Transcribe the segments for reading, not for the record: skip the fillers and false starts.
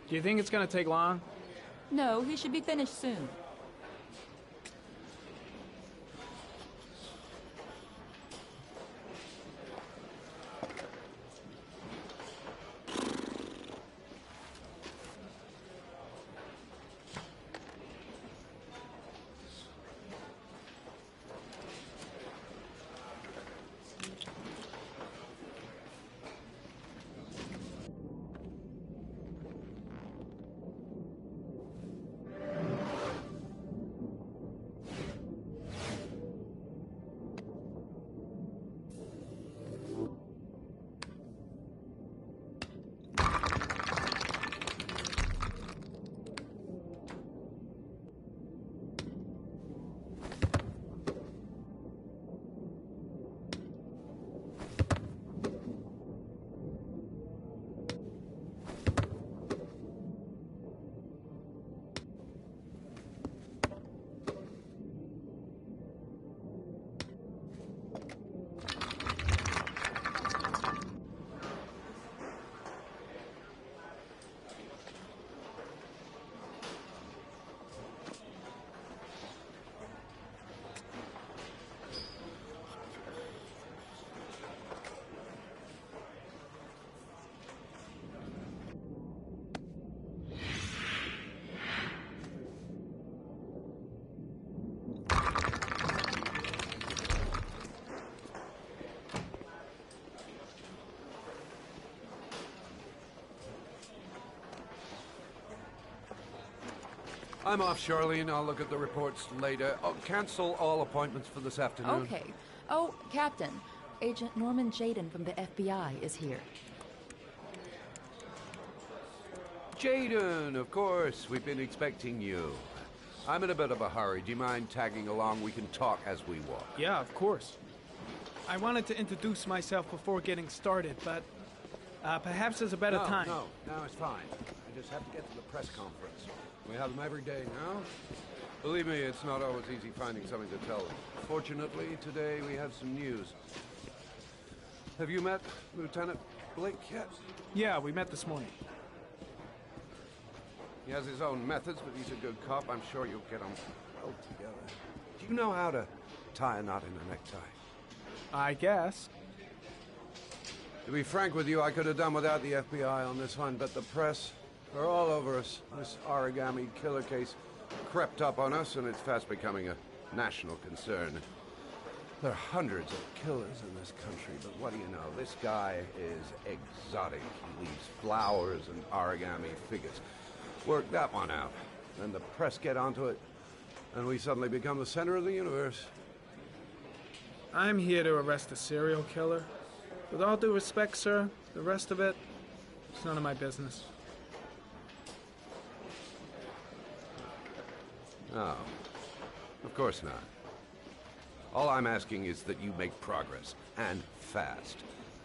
Do you think it's gonna take long? No, he should be finished soon. I'm off, Charlene. I'll look at the reports later. I'll cancel all appointments for this afternoon. Okay. Oh, Captain. Agent Norman Jayden from the FBI is here. Jayden, of course. We've been expecting you. I'm in a bit of a hurry. Do you mind tagging along? We can talk as we walk. Yeah, of course. I wanted to introduce myself before getting started, but perhaps there's a better time. No, it's fine. I just have to get to the press conference. We have them every day now. Believe me, it's not always easy finding something to tell them. Fortunately, today we have some news. Have you met Lieutenant Blake yet? Yeah, we met this morning. He has his own methods, but he's a good cop. I'm sure you'll get on well together. Do you know how to tie a knot in a necktie? I guess. To be frank with you, I could have done without the FBI on this one, but the press are all over us. This origami killer case crept up on us, and it's fast becoming a national concern. There are hundreds of killers in this country, but what do you know? This guy is exotic. He leaves flowers and origami figures. Work that one out. Then the press get onto it, and we suddenly become the center of the universe. I'm here to arrest a serial killer. With all due respect, sir, the rest of it, it's none of my business. No, of course not. All I'm asking is that you make progress, and fast.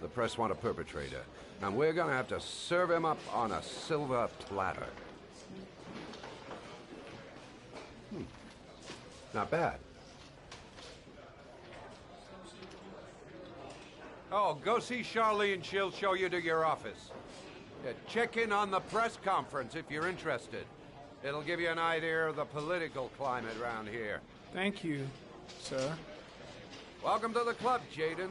The press want a perpetrator, and we're gonna have to serve him up on a silver platter. Not bad. Oh, go see Charlene. She'll show you to your office. Yeah, check in on the press conference if you're interested. It'll give you an idea of the political climate around here. Thank you, sir. Welcome to the club, Jayden.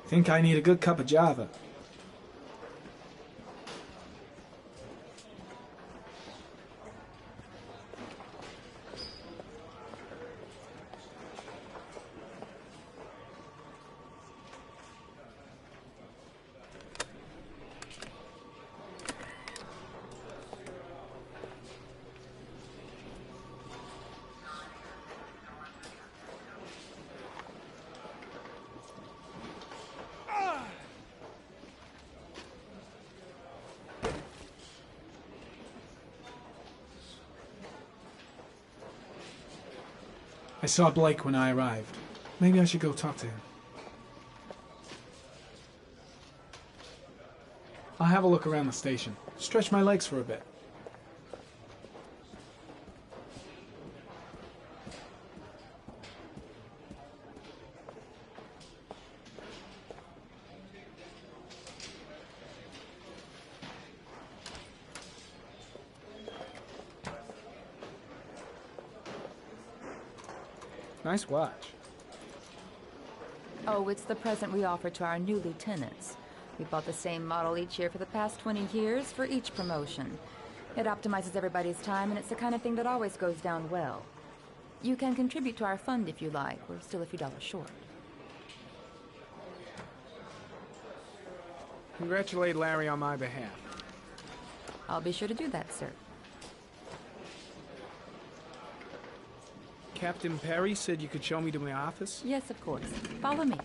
Think I need a good cup of Java. I saw Blake when I arrived. Maybe I should go talk to him. I'll have a look around the station. Stretch my legs for a bit. Nice watch. Oh, it's the present we offer to our new lieutenants. We bought the same model each year for the past 20 years for each promotion. It optimizes everybody's time, and it's the kind of thing that always goes down well. You can contribute to our fund if you like. We're still a few dollars short. Congratulate Larry on my behalf. I'll be sure to do that, sir. Captain Perry said you could show me to my office? Yes, of course. Follow me.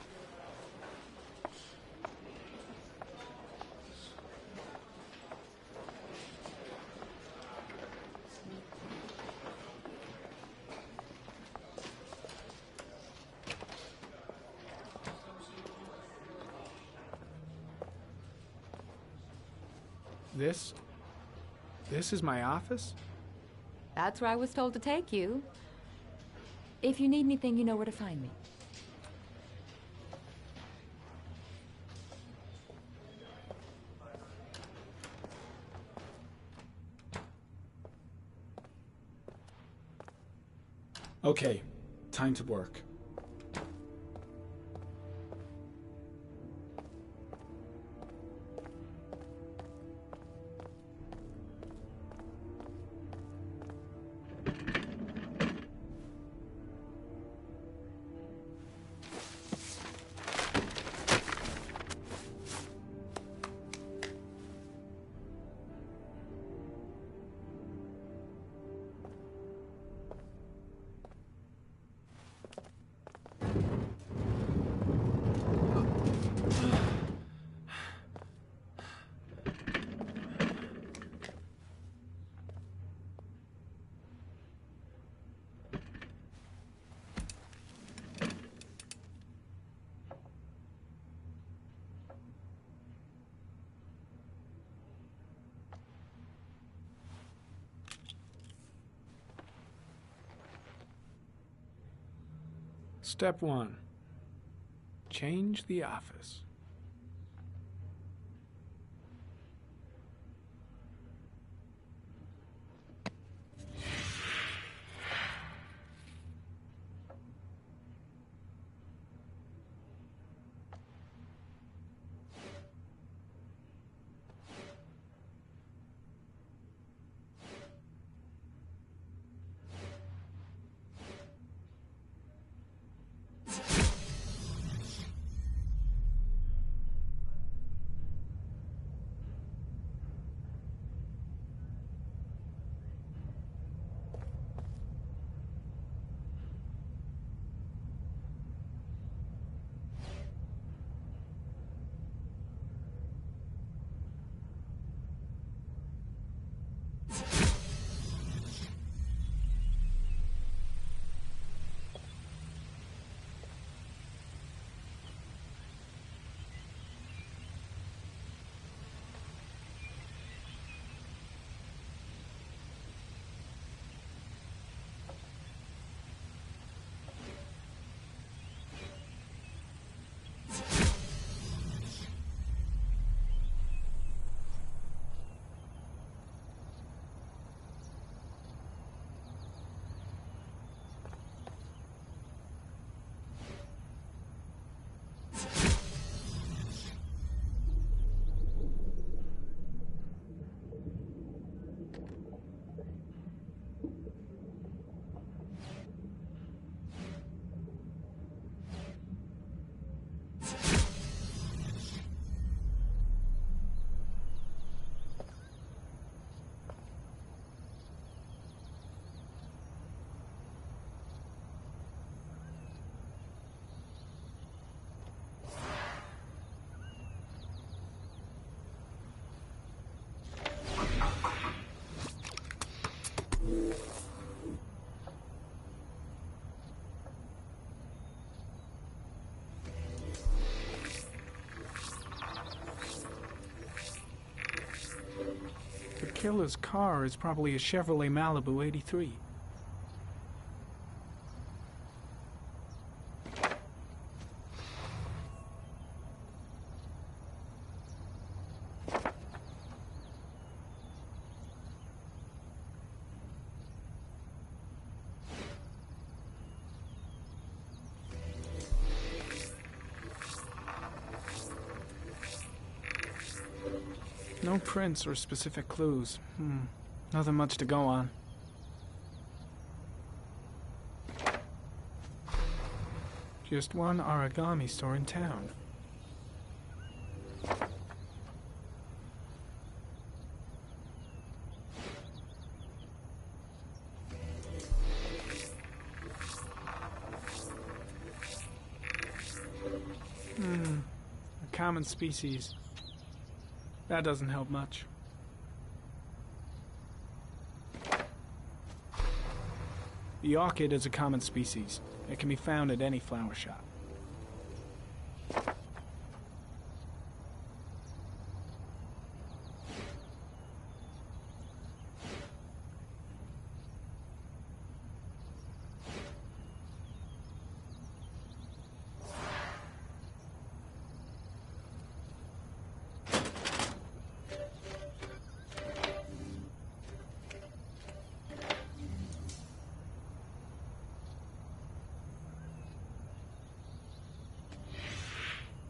This is my office? That's where I was told to take you. If you need anything, you know where to find me. Okay, time to work. Step 1. Change the office. The killer's car is probably a Chevrolet Malibu 83. No prints or specific clues. Nothing much to go on. Just one origami store in town. A common species. That doesn't help much. The orchid is a common species. It can be found at any flower shop.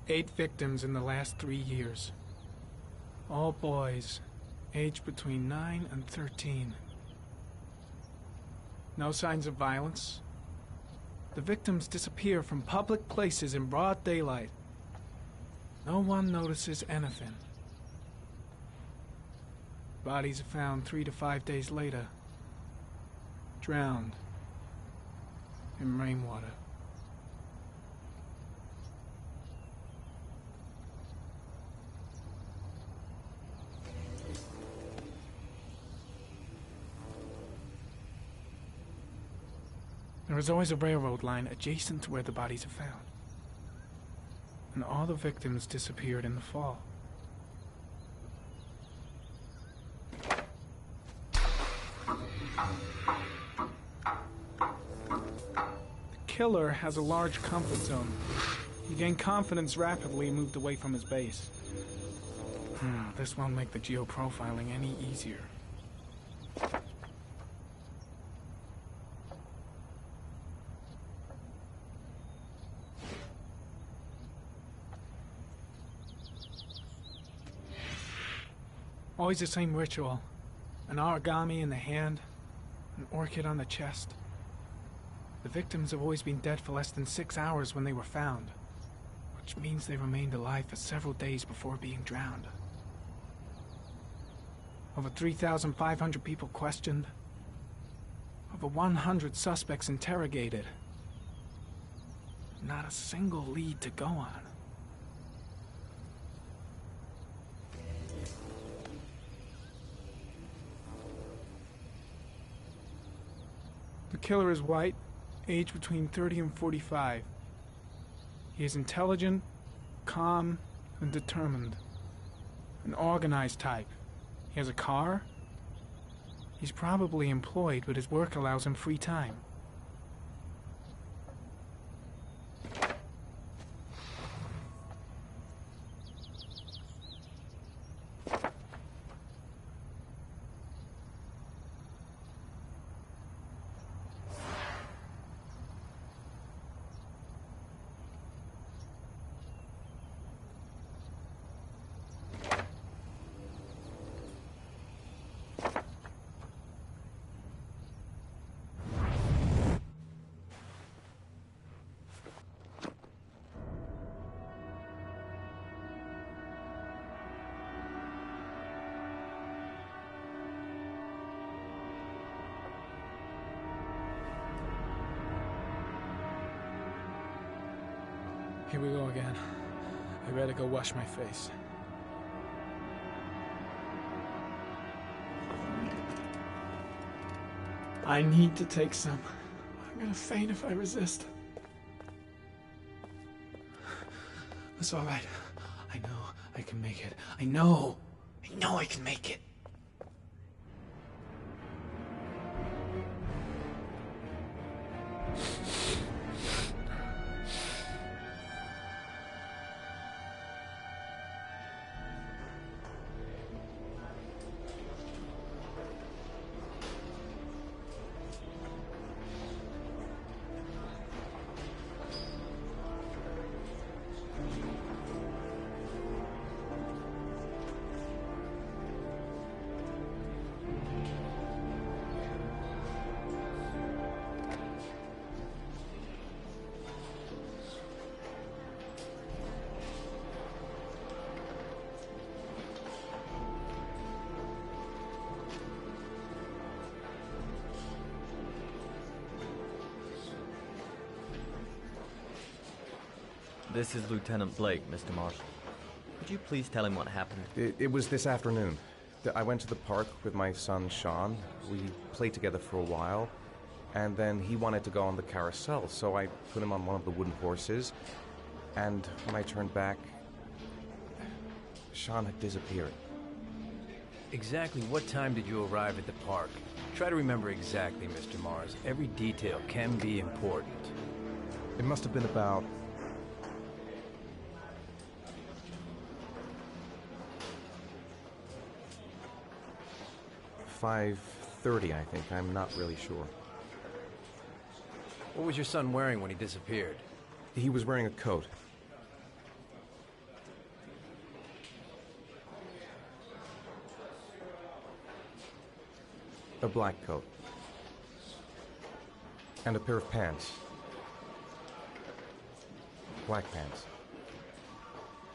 Eight victims in the last 3 years. All boys, aged between 9 and 13. No signs of violence. The victims disappear from public places in broad daylight. No one notices anything. Bodies are found 3 to 5 days later, drowned in rainwater. There is always a railroad line adjacent to where the bodies are found. And all the victims disappeared in the fall. The killer has a large comfort zone. He gained confidence rapidly and moved away from his base. This won't make the geoprofiling any easier. Always the same ritual. An origami in the hand, an orchid on the chest. The victims have always been dead for less than 6 hours when they were found, which means they remained alive for several days before being drowned. Over 3,500 people questioned. Over 100 suspects interrogated. Not a single lead to go on. The killer is white, aged between 30 and 45. He is intelligent, calm, and determined. An organized type. He has a car. He's probably employed, but his work allows him free time. Here we go again. I better go wash my face. I need to take some. I'm gonna faint if I resist. It's all right. I know I can make it. I know I can make it. This is Lieutenant Blake, Mr. Marshall. Could you please tell him what happened? It was this afternoon. I went to the park with my son, Sean. We played together for a while, and then he wanted to go on the carousel, so I put him on one of the wooden horses, and when I turned back, Sean had disappeared. Exactly what time did you arrive at the park? Try to remember exactly, Mr. Mars. Every detail can be important. It must have been about... "5:30, I think. I'm not really sure. What was your son wearing when he disappeared? He was wearing a coat. A black coat. And a pair of pants. Black pants.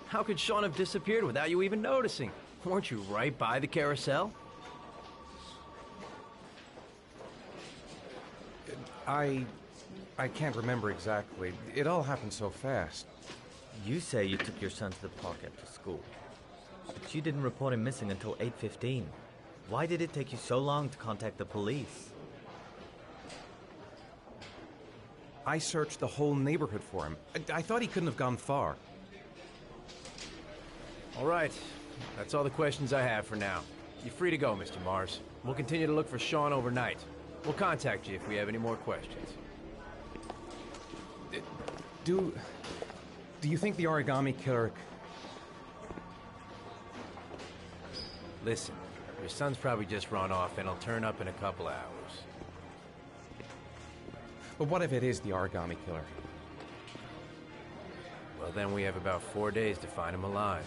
How could Sean have disappeared without you even noticing? Weren't you right by the carousel? I can't remember exactly. It all happened so fast. You say you took your son to the park after school, but you didn't report him missing until 8:15. Why did it take you so long to contact the police? I searched the whole neighborhood for him. I thought he couldn't have gone far. All right. That's all the questions I have for now. You're free to go, Mr. Mars. We'll continue to look for Sean overnight. We'll contact you if we have any more questions. Do you think the origami killer... Listen, your son's probably just run off and he'll turn up in a couple hours. But what if it is the origami killer? Well, then we have about 4 days to find him alive.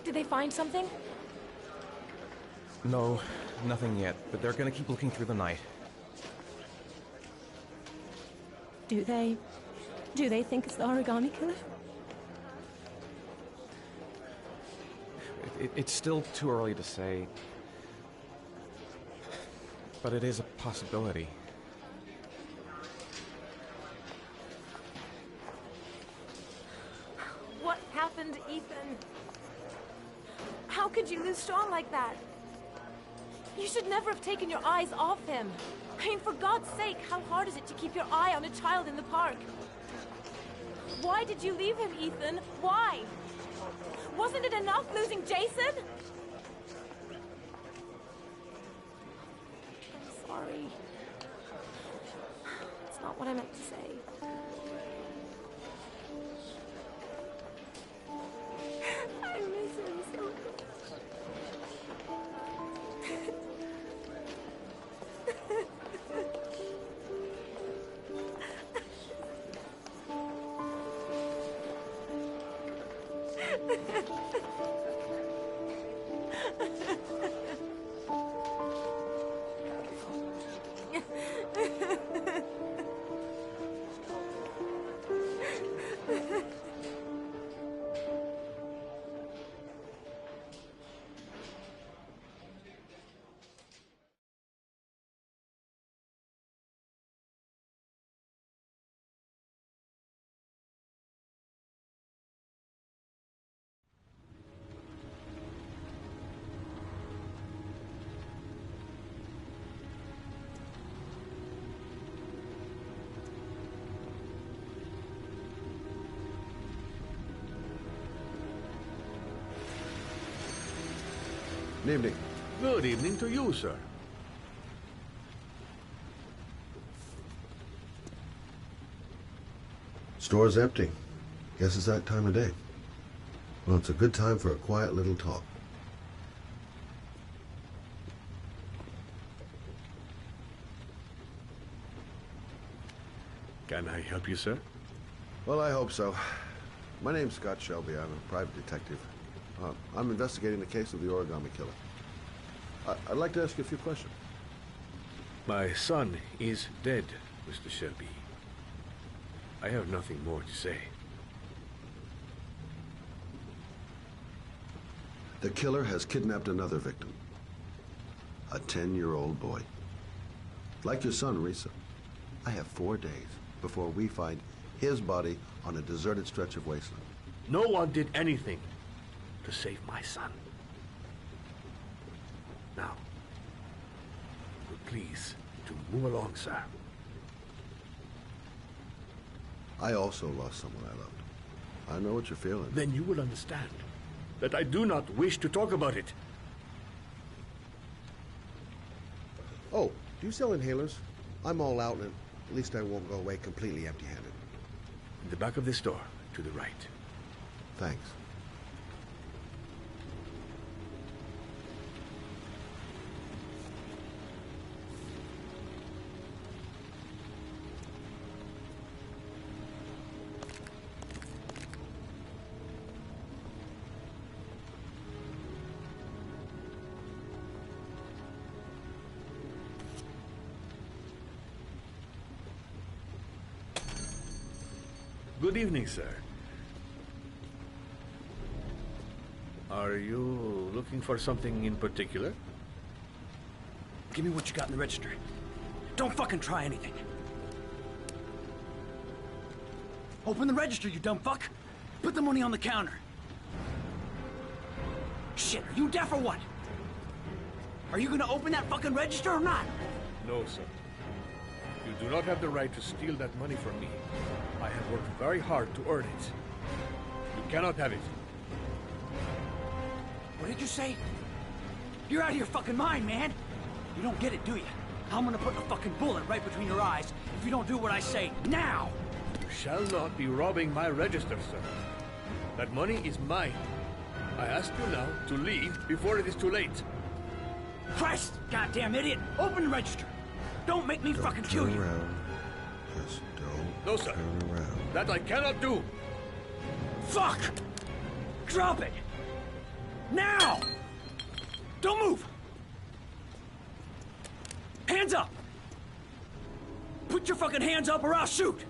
Did they find something? No, nothing yet, but they're gonna keep looking through the night. Do they think it's the origami killer? It's still too early to say, but it is a possibility. What happened, Ethan? How could you lose Sean like that? You should never have taken your eyes off him. I mean, for God's sake, how hard is it to keep your eye on a child in the park? Why did you leave him, Ethan? Why? Wasn't it enough losing Jason? I'm sorry. It's not what I meant to say. I miss him so much. Good evening. Good evening to you, sir. Store's empty. Guess it's that time of day. Well, it's a good time for a quiet little talk. Can I help you, sir? Well, I hope so. My name's Scott Shelby. I'm a private detective. I'm investigating the case of the origami killer. I'd like to ask you a few questions. My son is dead, Mr. Shelby. I have nothing more to say. The killer has kidnapped another victim. A 10-year-old boy. Like your son, Risa. I have 4 days before we find his body on a deserted stretch of wasteland. No one did anything to save my son. Now, please, to move along, sir. I also lost someone I loved. I know what you're feeling. Then you will understand that I do not wish to talk about it. Oh, do you sell inhalers? I'm all out, and at least I won't go away completely empty-handed. In the back of the store, to the right. Thanks. Good evening, sir. Are you looking for something in particular? Give me what you got in the register. Don't fucking try anything. Open the register, you dumb fuck. Put the money on the counter. Shit, are you deaf or what? Are you gonna open that fucking register or not? No, sir. You do not have the right to steal that money from me. I have worked very hard to earn it. You cannot have it. What did you say? You're out of your fucking mind, man. You don't get it, do you? I'm gonna put a fucking bullet right between your eyes if you don't do what I say now. You shall not be robbing my register, sir. That money is mine. I ask you now to leave before it is too late. Christ, goddamn idiot! Open the register. Don't make me fucking kill you. Around. Just don't No, sir. turn around. That I cannot do. Fuck! Drop it! Now! Don't move! Hands up! Put your fucking hands up or I'll shoot!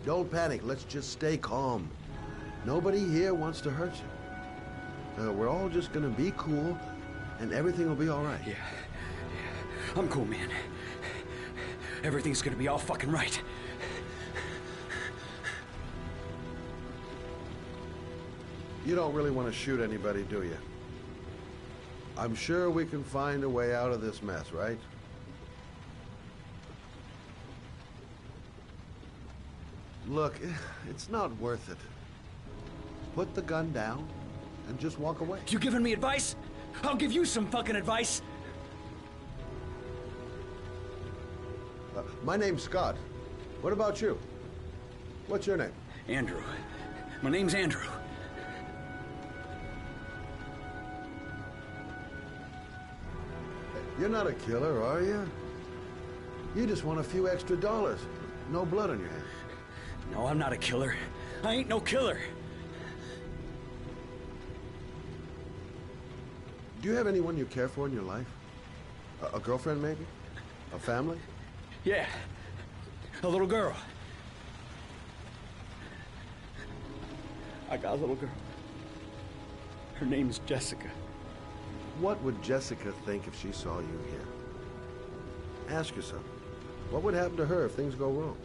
Don't panic. Let's just stay calm. Nobody here wants to hurt you. We're all just gonna be cool, and everything will be all right. Yeah. I'm cool, man. Everything's gonna be all fucking right. You don't really want to shoot anybody, do you? I'm sure we can find a way out of this mess, right? Look, it's not worth it. Put the gun down and just walk away. You giving me advice? I'll give you some fucking advice. My name's Scott. What about you? What's your name? Andrew. My name's Andrew. You're not a killer, are you? You just want a few extra dollars. No blood on your hands. No, I'm not a killer. I ain't no killer. Do you have anyone you care for in your life? A girlfriend, maybe? A family? Yeah. A little girl. I got a little girl. Her name's Jessica. What would Jessica think if she saw you here? Ask yourself, what would happen to her if things go wrong?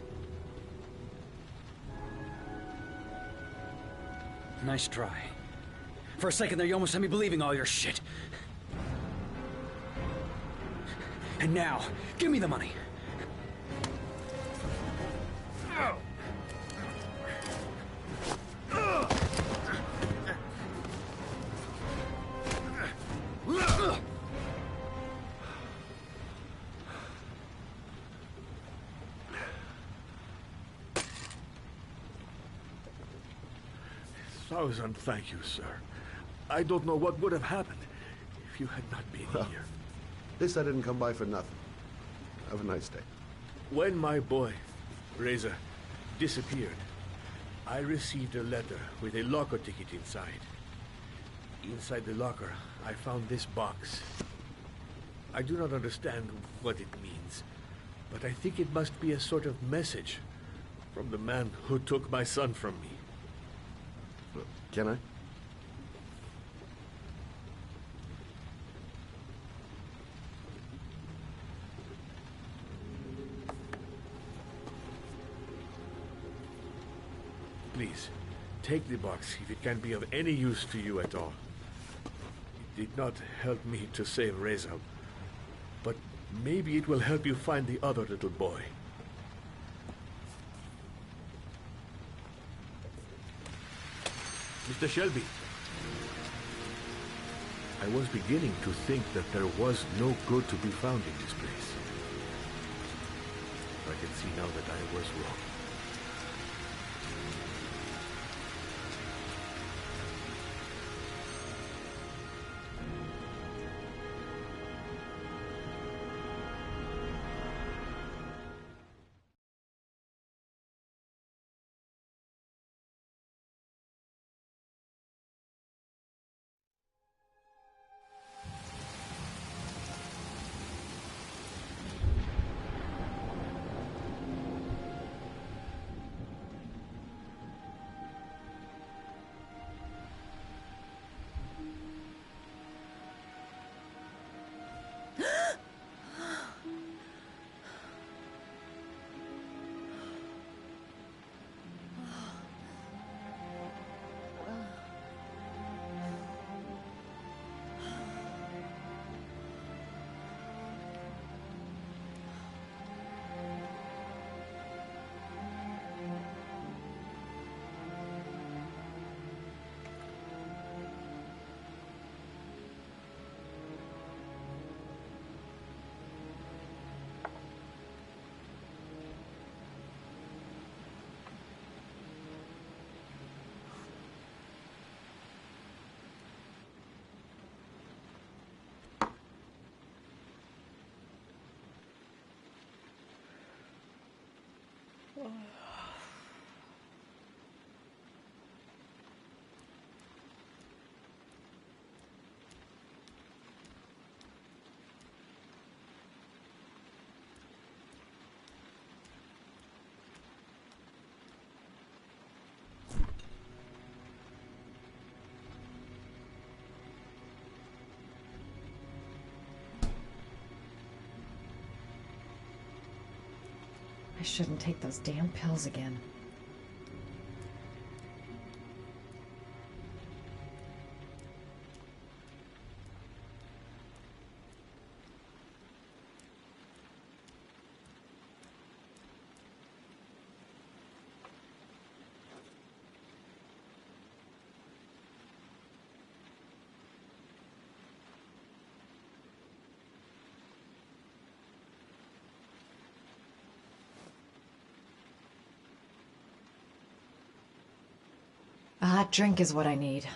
Nice try. For a second there, you almost had me believing all your shit. And now, give me the money. Thousand thank you, sir. I don't know what would have happened if you had not been here. This I didn't come by for nothing. Have a nice day. When my boy, Reza, disappeared, I received a letter with a locker ticket inside. Inside the locker, I found this box. I do not understand what it means, but I think it must be a sort of message from the man who took my son from me. Can I? Please, take the box if it can be of any use to you at all. It did not help me to save Reza, but maybe it will help you find the other little boy. Mr. Shelby, I was beginning to think that there was no good to be found in this place. I can see now that I was wrong. I shouldn't take those damn pills again. A hot drink is what I need.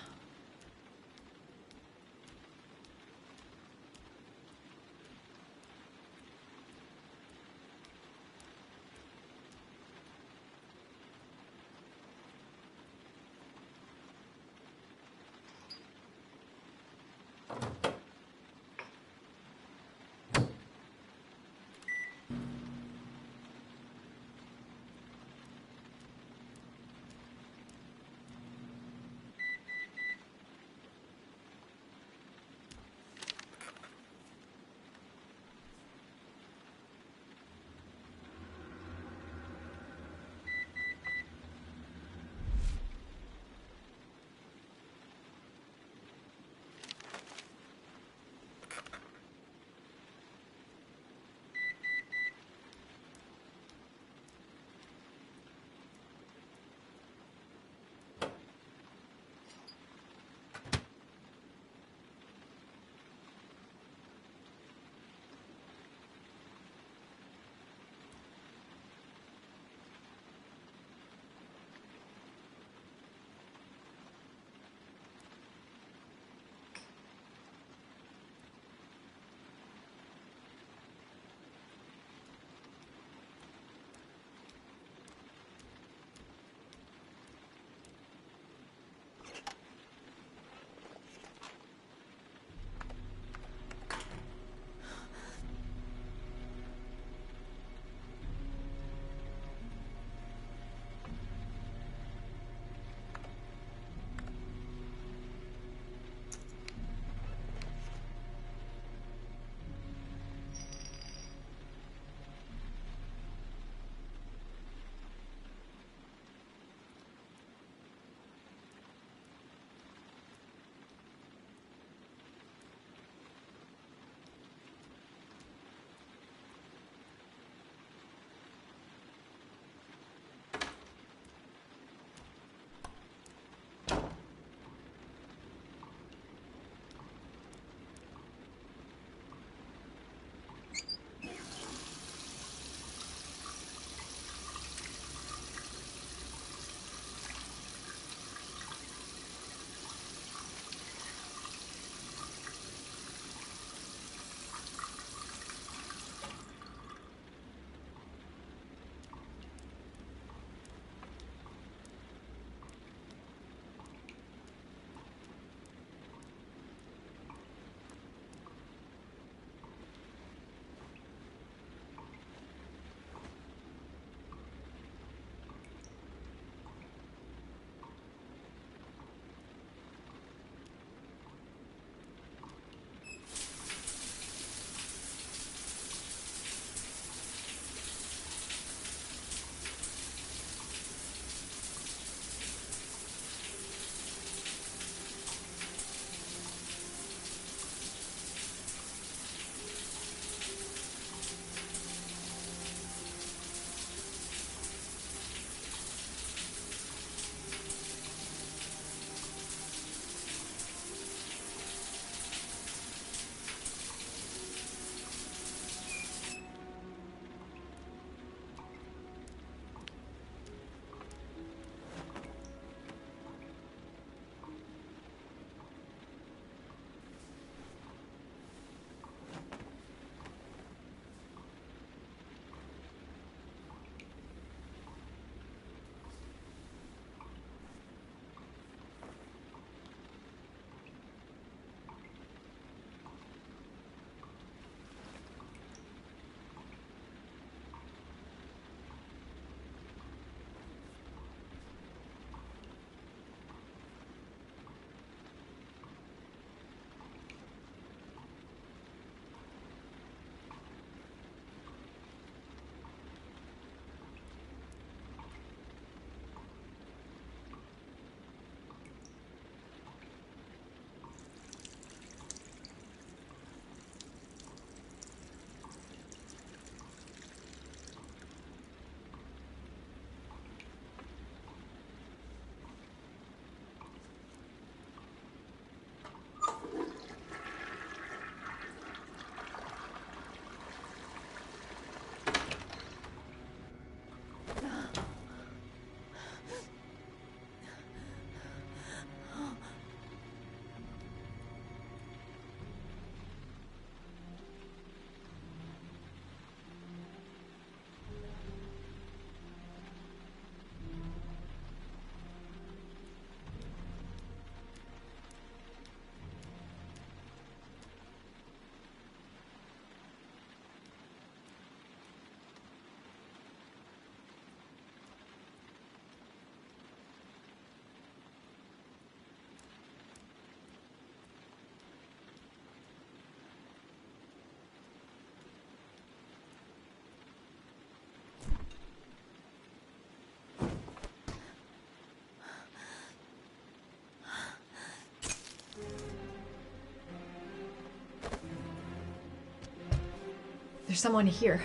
someone here.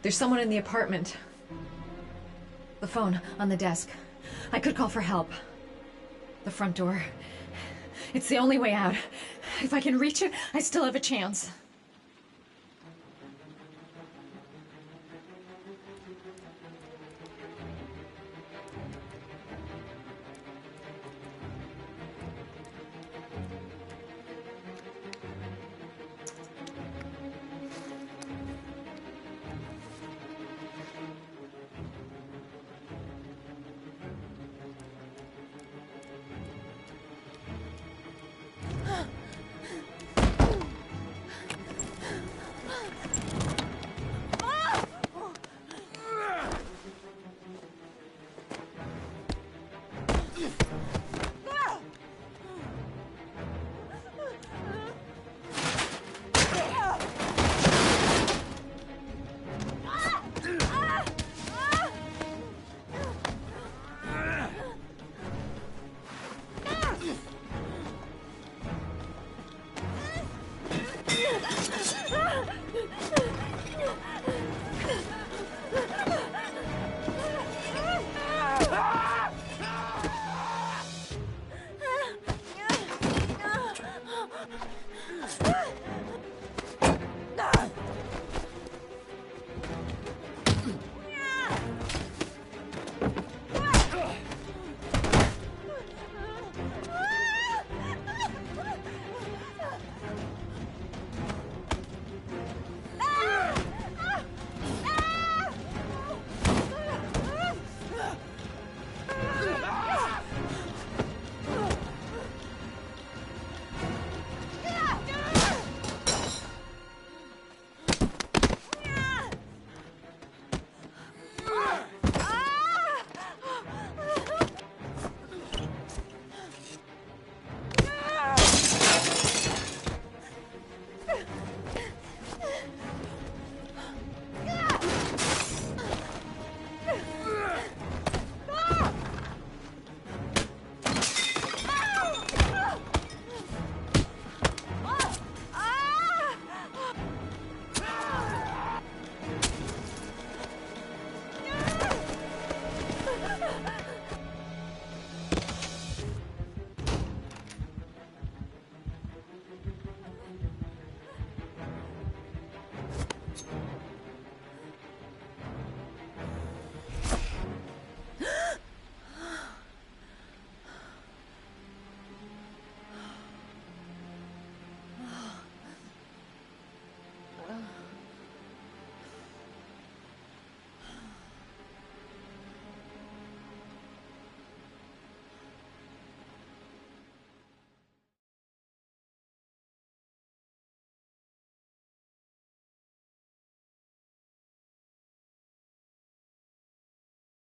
There's someone in the apartment. The phone on the desk. I could call for help. The front door. It's the only way out. If I can reach it, I still have a chance.